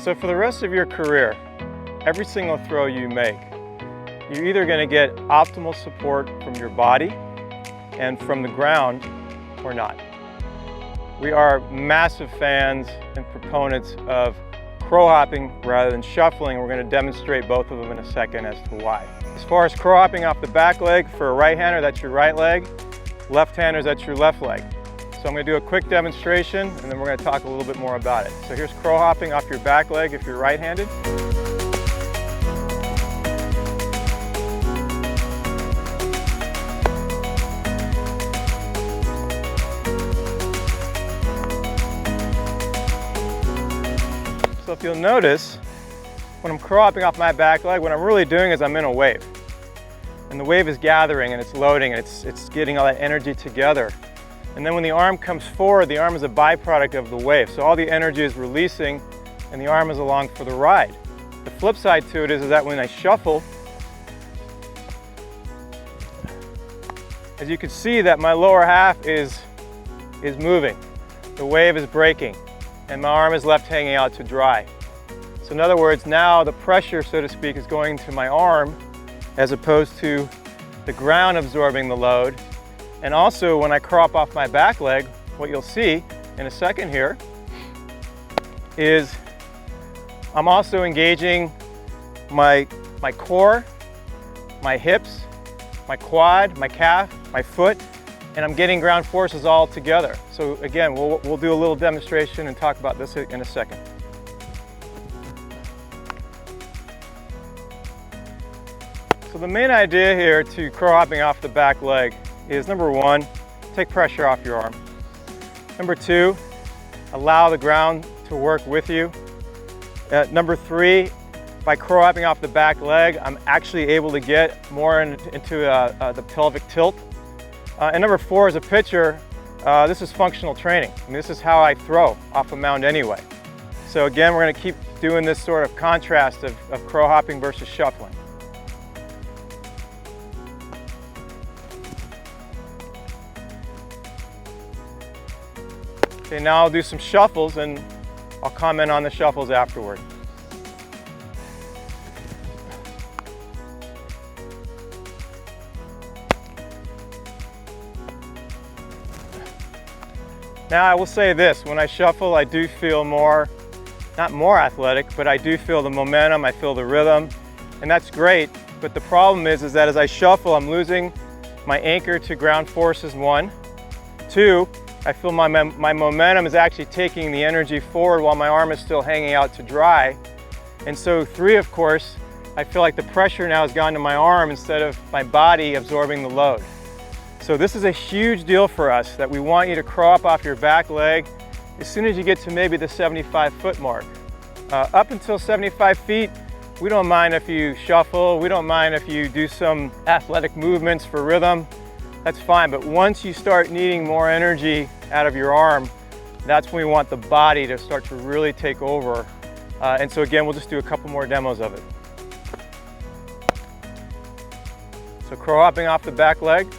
So for the rest of your career, every single throw you make, you're either going to get optimal support from your body and from the ground or not. We are massive fans and proponents of crow hopping rather than shuffling. We're going to demonstrate both of them in a second as to why. As far as crow hopping off the back leg, for a right-hander, that's your right leg. Left-handers, that's your left leg. So I'm going to do a quick demonstration and then we're going to talk a little bit more about it. So here's crow hopping off your back leg if you're right-handed. So if you'll notice, when I'm crow hopping off my back leg, what I'm really doing is I'm in a wave. And the wave is gathering and it's loading and it's getting all that energy together. And then when the arm comes forward, the arm is a byproduct of the wave. So all the energy is releasing and the arm is along for the ride. The flip side to it is that when I shuffle, as you can see that my lower half is moving. The wave is breaking and my arm is left hanging out to dry. So in other words, now the pressure, so to speak, is going to my arm as opposed to the ground absorbing the load. And also when I crop off my back leg, what you'll see in a second here is I'm also engaging my core, my hips, my quad, my calf, my foot, and I'm getting ground forces all together. So again, we'll do a little demonstration and talk about this in a second. So the main idea here to crow hopping off the back leg is, number one, take pressure off your arm. Number two, allow the ground to work with you. Number three, by crow hopping off the back leg, I'm actually able to get more into the pelvic tilt. And number four, as a pitcher, this is functional training. I mean, this is how I throw off a mound anyway. So again, we're going to keep doing this sort of contrast of crow hopping versus shuffling. Okay, now I'll do some shuffles and I'll comment on the shuffles afterward. Now I will say this, when I shuffle I do feel not more athletic, but I do feel the momentum, I feel the rhythm, and that's great. But the problem is that as I shuffle, I'm losing my anchor to ground forces, one. Two, I feel my momentum is actually taking the energy forward while my arm is still hanging out to dry. And so three, of course, I feel like the pressure now has gone to my arm instead of my body absorbing the load. So this is a huge deal for us, that we want you to crow up off your back leg as soon as you get to maybe the 75-foot mark. Up until 75 feet, we don't mind if you shuffle, we don't mind if you do some athletic movements for rhythm. That's fine, but once you start needing more energy out of your arm, that's when we want the body to start to really take over. And so again, we'll just do a couple more demos of it. So crow hopping off the back leg.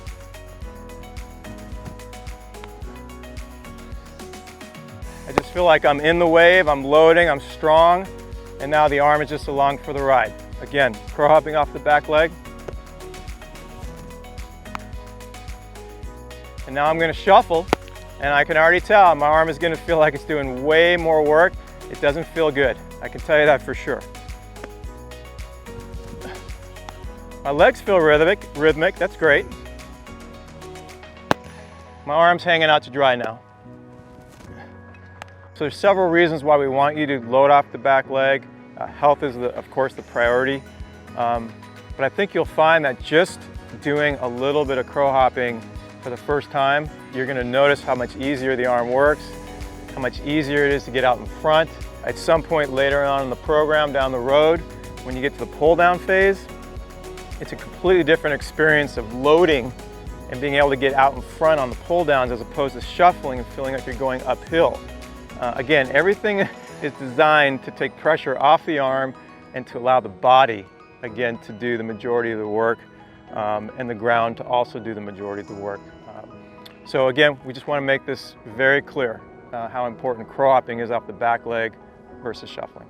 I just feel like I'm in the wave, I'm loading, I'm strong, and now the arm is just along for the ride. Again, crow hopping off the back leg. And now I'm going to shuffle, and I can already tell my arm is going to feel like it's doing way more work. It doesn't feel good. I can tell you that for sure. My legs feel rhythmic, that's great. My arm's hanging out to dry now. So there's several reasons why we want you to load off the back leg. Health is, of course, the priority. But I think you'll find that just doing a little bit of crow hopping for the first time, you're going to notice how much easier the arm works, how much easier it is to get out in front. At some point later on in the program down the road, when you get to the pull down phase, it's a completely different experience of loading and being able to get out in front on the pull downs as opposed to shuffling and feeling like you're going uphill. Again, everything is designed to take pressure off the arm and to allow the body, again, to do the majority of the work, and the ground to also do the majority of the work. So again, we just want to make this very clear how important crow hopping is off the back leg versus shuffling.